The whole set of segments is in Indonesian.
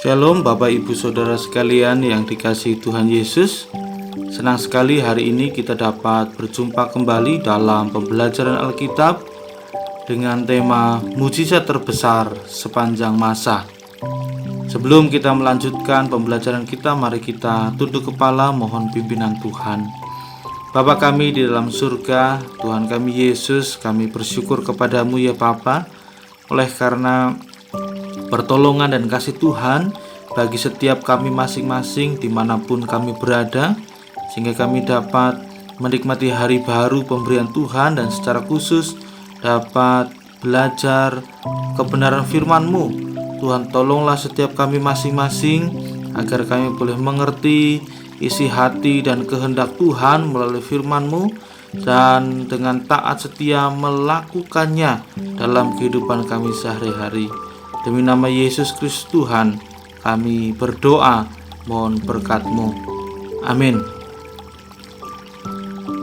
Shalom Bapak Ibu Saudara sekalian yang dikasihi Tuhan Yesus. Senang sekali hari ini kita dapat berjumpa kembali dalam pembelajaran Alkitab dengan tema mujizat terbesar sepanjang masa. Sebelum kita melanjutkan pembelajaran kita, mari kita tunduk kepala mohon pimpinan Tuhan. Bapa kami di dalam surga, Tuhan kami Yesus, kami bersyukur kepadamu ya Bapa, oleh karena pertolongan dan kasih Tuhan bagi setiap kami masing-masing dimanapun kami berada, sehingga kami dapat menikmati hari baru pemberian Tuhan dan secara khusus dapat belajar kebenaran firman-Mu. Tuhan, tolonglah setiap kami masing-masing agar kami boleh mengerti isi hati dan kehendak Tuhan melalui firman-Mu dan dengan taat setia melakukannya dalam kehidupan kami sehari-hari. Demi nama Yesus Kristus Tuhan, kami berdoa, mohon berkat-Mu. Amin.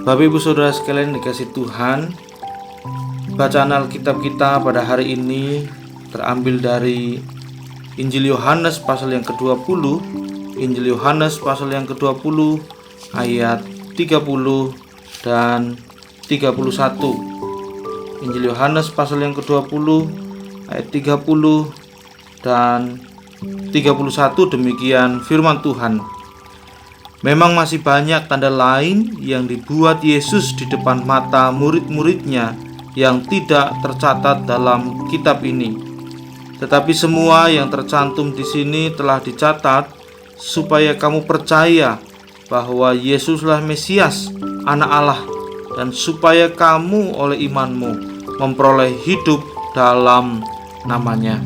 Bapak Ibu Saudara sekalian dikasih Tuhan, bacaan Alkitab kita pada hari ini terambil dari Injil Yohanes pasal yang ke-20. Injil Yohanes pasal yang ke-20 ayat 30 dan 31. Injil Yohanes pasal yang ke-20 ayat 30 dan 31, demikian firman Tuhan. Memang masih banyak tanda lain yang dibuat Yesus di depan mata murid-muridnya yang tidak tercatat dalam kitab ini. Tetapi semua yang tercantum di sini telah dicatat supaya kamu percaya bahwa Yesuslah Mesias, Anak Allah, dan supaya kamu oleh imanmu memperoleh hidup dalam namanya.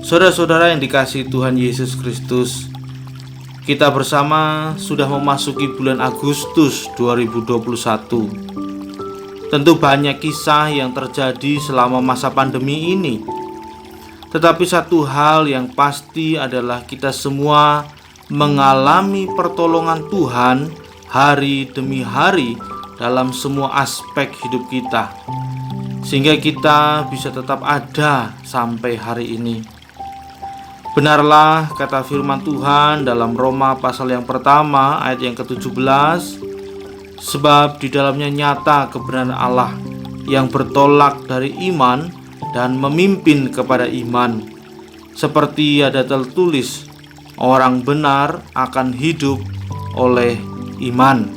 Saudara-saudara yang dikasihi Tuhan Yesus Kristus, kita bersama sudah memasuki bulan Agustus 2021. Tentu banyak kisah yang terjadi selama masa pandemi ini. Tetapi satu hal yang pasti adalah kita semua mengalami pertolongan Tuhan hari demi hari dalam semua aspek hidup kita, sehingga kita bisa tetap ada sampai hari ini. Benarlah kata firman Tuhan dalam Roma pasal yang pertama ayat yang ke-17, sebab di dalamnya nyata kebenaran Allah yang bertolak dari iman dan memimpin kepada iman. Seperti ada tertulis, orang benar akan hidup oleh iman.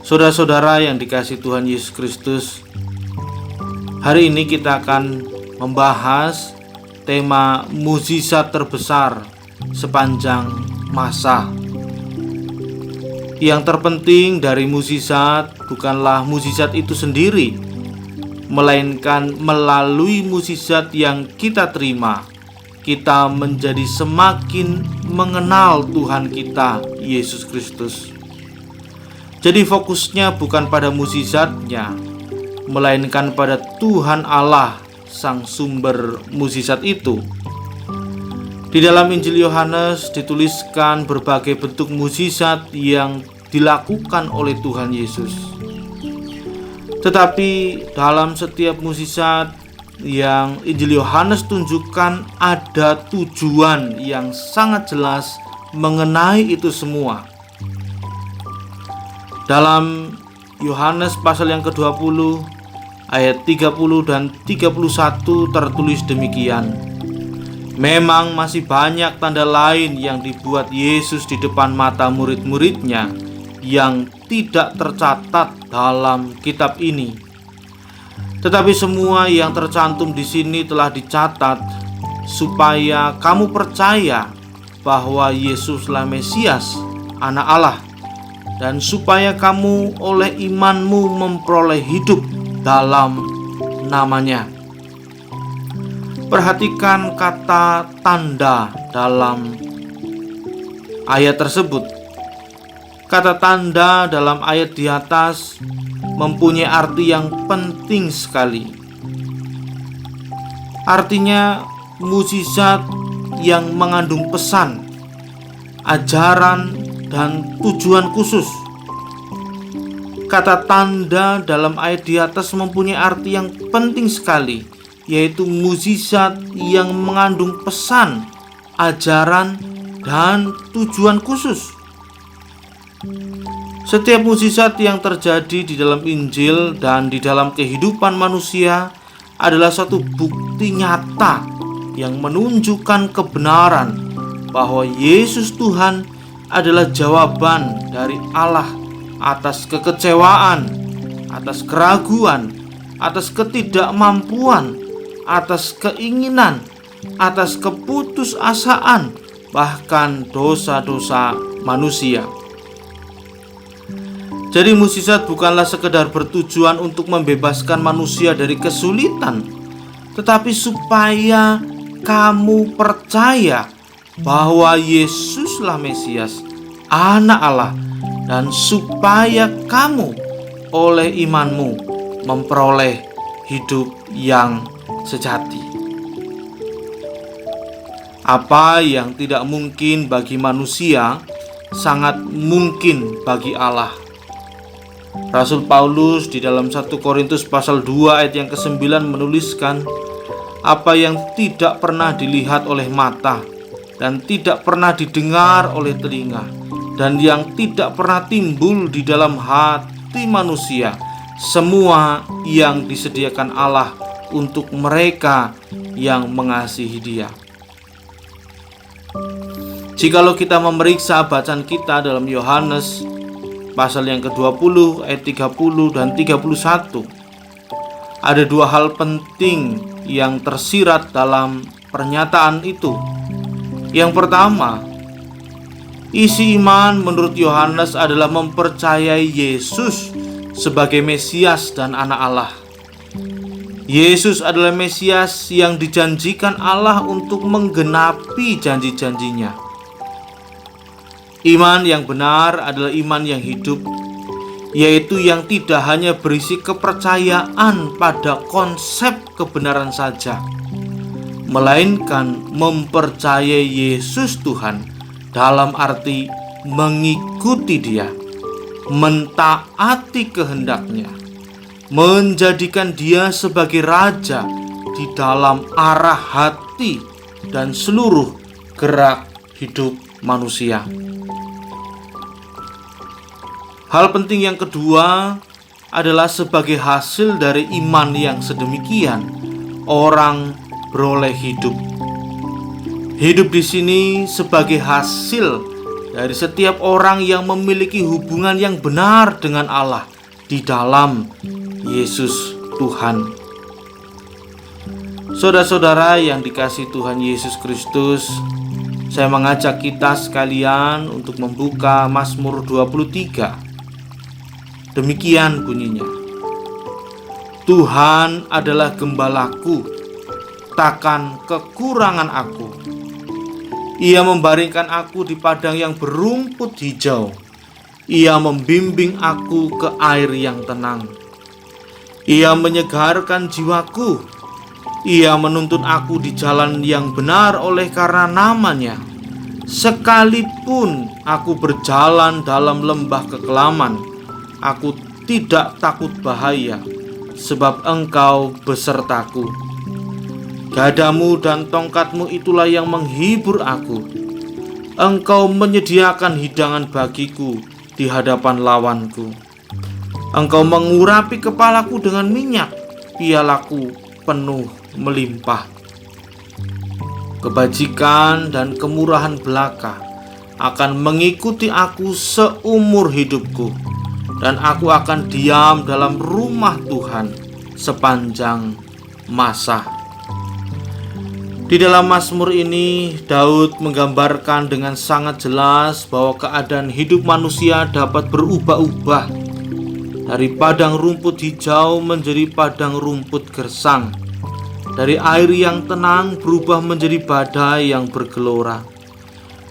Saudara-saudara yang dikasihi Tuhan Yesus Kristus, hari ini kita akan membahas tema mujizat terbesar sepanjang masa. Yang terpenting dari mujizat bukanlah mujizat itu sendiri, melainkan melalui mujizat yang kita terima, kita menjadi semakin mengenal Tuhan kita, Yesus Kristus. Jadi fokusnya bukan pada mujizatnya, melainkan pada Tuhan Allah, sang sumber mujizat itu. Di dalam Injil Yohanes dituliskan berbagai bentuk mujizat yang dilakukan oleh Tuhan Yesus. Tetapi dalam setiap mujizat yang Injil Yohanes tunjukkan ada tujuan yang sangat jelas mengenai itu semua. Dalam Yohanes pasal yang ke-20 ayat 30 dan 31 tertulis demikian. Memang masih banyak tanda lain yang dibuat Yesus di depan mata murid-muridnya yang tidak tercatat dalam kitab ini. Tetapi semua yang tercantum di sini telah dicatat supaya kamu percaya bahwa Yesuslah Mesias, Anak Allah, dan supaya kamu oleh imanmu memperoleh hidup dalam namanya. Perhatikan kata tanda dalam ayat tersebut. Kata tanda dalam ayat di atas mempunyai arti yang penting sekali. Artinya mujizat yang mengandung pesan, ajaran, dan tujuan khusus. Kata tanda dalam ayat di atas mempunyai arti yang penting sekali, yaitu mukjizat yang mengandung pesan, ajaran, dan tujuan khusus. Setiap mukjizat yang terjadi di dalam Injil dan di dalam kehidupan manusia adalah suatu bukti nyata yang menunjukkan kebenaran bahwa Yesus Tuhan adalah jawaban dari Allah atas kekecewaan, atas keraguan, atas ketidakmampuan, atas keinginan, atas keputusasaan, bahkan dosa-dosa manusia. Jadi mukjizat bukanlah sekedar bertujuan untuk membebaskan manusia dari kesulitan, tetapi supaya kamu percaya bahwa Yesuslah Mesias, Anak Allah, dan supaya kamu oleh imanmu memperoleh hidup yang sejati. Apa yang tidak mungkin bagi manusia sangat mungkin bagi Allah. Rasul Paulus di dalam 1 Korintus pasal 2 ayat yang ke-9 menuliskan, apa yang tidak pernah dilihat oleh mata dan tidak pernah didengar oleh telinga dan yang tidak pernah timbul di dalam hati manusia, semua yang disediakan Allah untuk mereka yang mengasihi Dia. Jikalau kita memeriksa bacaan kita dalam Yohanes pasal yang ke-20 ayat 30 dan 31, ada dua hal penting yang tersirat dalam pernyataan itu. Yang pertama, isi iman menurut Yohanes adalah mempercayai Yesus sebagai Mesias dan Anak Allah. Yesus adalah Mesias yang dijanjikan Allah untuk menggenapi janji-janjinya. Iman yang benar adalah iman yang hidup, yaitu yang tidak hanya berisi kepercayaan pada konsep kebenaran saja, melainkan mempercayai Yesus Tuhan dalam arti mengikuti Dia, mentaati kehendaknya, menjadikan Dia sebagai Raja di dalam arah hati dan seluruh gerak hidup manusia. Hal penting yang kedua adalah sebagai hasil dari iman yang sedemikian, orang beroleh hidup. Hidup di sini sebagai hasil dari setiap orang yang memiliki hubungan yang benar dengan Allah di dalam Yesus Tuhan. Saudara-saudara yang dikasihi Tuhan Yesus Kristus, saya mengajak kita sekalian untuk membuka Mazmur 23. Demikian bunyinya, Tuhan adalah gembalaku, takkan kekurangan aku. Ia membaringkan aku di padang yang berumput hijau. Ia membimbing aku ke air yang tenang. Ia menyegarkan jiwaku. Ia menuntun aku di jalan yang benar oleh karena namanya. Sekalipun aku berjalan dalam lembah kekelaman, aku tidak takut bahaya, sebab Engkau besertaku. Gadamu dan tongkatmu itulah yang menghibur aku. Engkau menyediakan hidangan bagiku di hadapan lawanku. Engkau mengurapi kepalaku dengan minyak, pialaku penuh melimpah. Kebajikan dan kemurahan belaka akan mengikuti aku seumur hidupku, dan aku akan diam dalam rumah Tuhan sepanjang masa. Di dalam Mazmur ini, Daud menggambarkan dengan sangat jelas bahwa keadaan hidup manusia dapat berubah-ubah dari padang rumput hijau menjadi padang rumput gersang, dari air yang tenang berubah menjadi badai yang bergelora,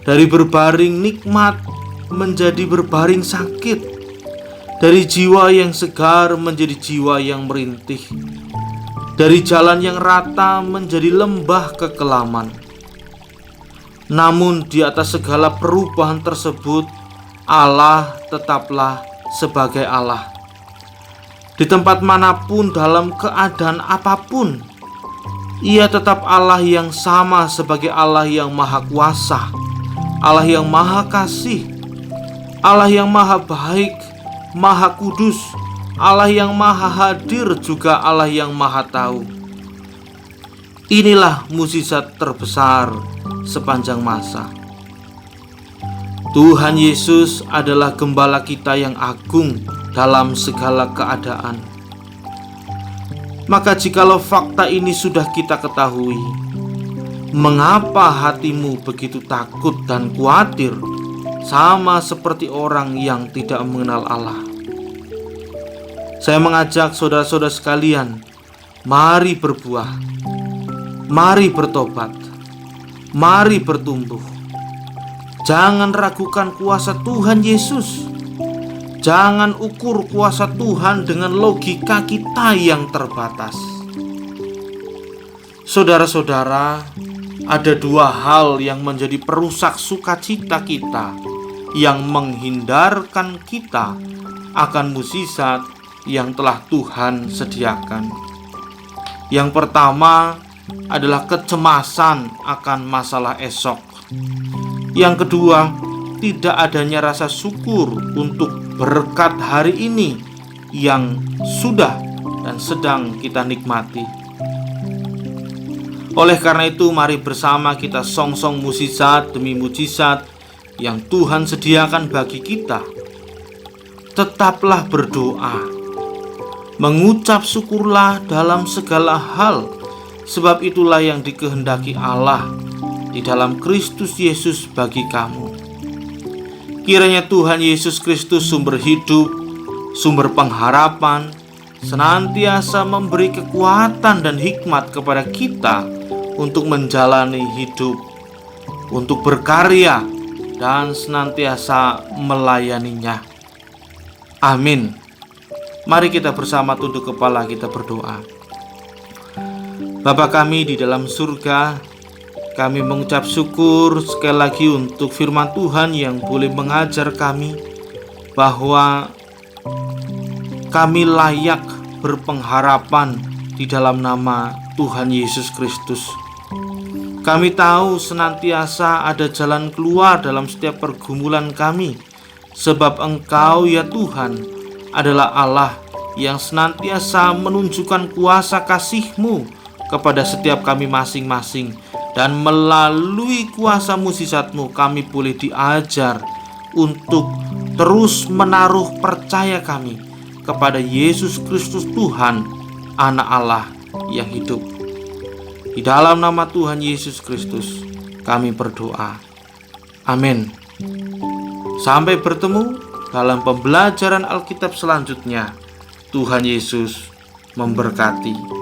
dari berbaring nikmat menjadi berbaring sakit, dari jiwa yang segar menjadi jiwa yang merintih, dari jalan yang rata menjadi lembah kekelaman. Namun di atas segala perubahan tersebut, Allah tetaplah sebagai Allah. Di tempat manapun, dalam keadaan apapun, Ia tetap Allah yang sama sebagai Allah yang maha kuasa, Allah yang maha kasih, Allah yang maha baik, maha kudus, Allah yang maha hadir, juga Allah yang maha tahu. Inilah mukjizat terbesar sepanjang masa. Tuhan Yesus adalah gembala kita yang agung dalam segala keadaan. Maka jikalau fakta ini sudah kita ketahui, mengapa hatimu begitu takut dan khawatir, sama seperti orang yang tidak mengenal Allah? Saya mengajak saudara-saudara sekalian, mari berbuah, mari bertobat, mari bertumbuh. Jangan ragukan kuasa Tuhan Yesus. Jangan ukur kuasa Tuhan dengan logika kita yang terbatas. Saudara-saudara, ada dua hal yang menjadi perusak sukacita kita, yang menghindarkan kita akan mukjizat yang telah Tuhan sediakan. Yang pertama adalah kecemasan akan masalah esok. Yang kedua, tidak adanya rasa syukur untuk berkat hari ini yang sudah dan sedang kita nikmati. Oleh karena itu, mari bersama kita song-song mukjizat demi mukjizat yang Tuhan sediakan bagi kita. Tetaplah berdoa, mengucap syukurlah dalam segala hal, sebab itulah yang dikehendaki Allah di dalam Kristus Yesus bagi kamu. Kiranya Tuhan Yesus Kristus, sumber hidup, sumber pengharapan, senantiasa memberi kekuatan dan hikmat kepada kita untuk menjalani hidup, untuk berkarya, dan senantiasa melayaninya. Amin. Mari kita bersama tunduk kepala, kita berdoa. Bapa kami di dalam surga, kami mengucap syukur sekali lagi untuk firman Tuhan yang boleh mengajar kami bahwa kami layak berpengharapan di dalam nama Tuhan Yesus Kristus. Kami tahu senantiasa ada jalan keluar dalam setiap pergumulan kami, sebab Engkau ya Tuhan adalah Allah yang senantiasa menunjukkan kuasa kasih-Mu kepada setiap kami masing-masing. Dan melalui kuasa mukjizat-Mu kami boleh diajar untuk terus menaruh percaya kami kepada Yesus Kristus Tuhan, Anak Allah yang hidup. Di dalam nama Tuhan Yesus Kristus kami berdoa. Amin. Sampai bertemu dalam pembelajaran Alkitab selanjutnya. Tuhan Yesus memberkati.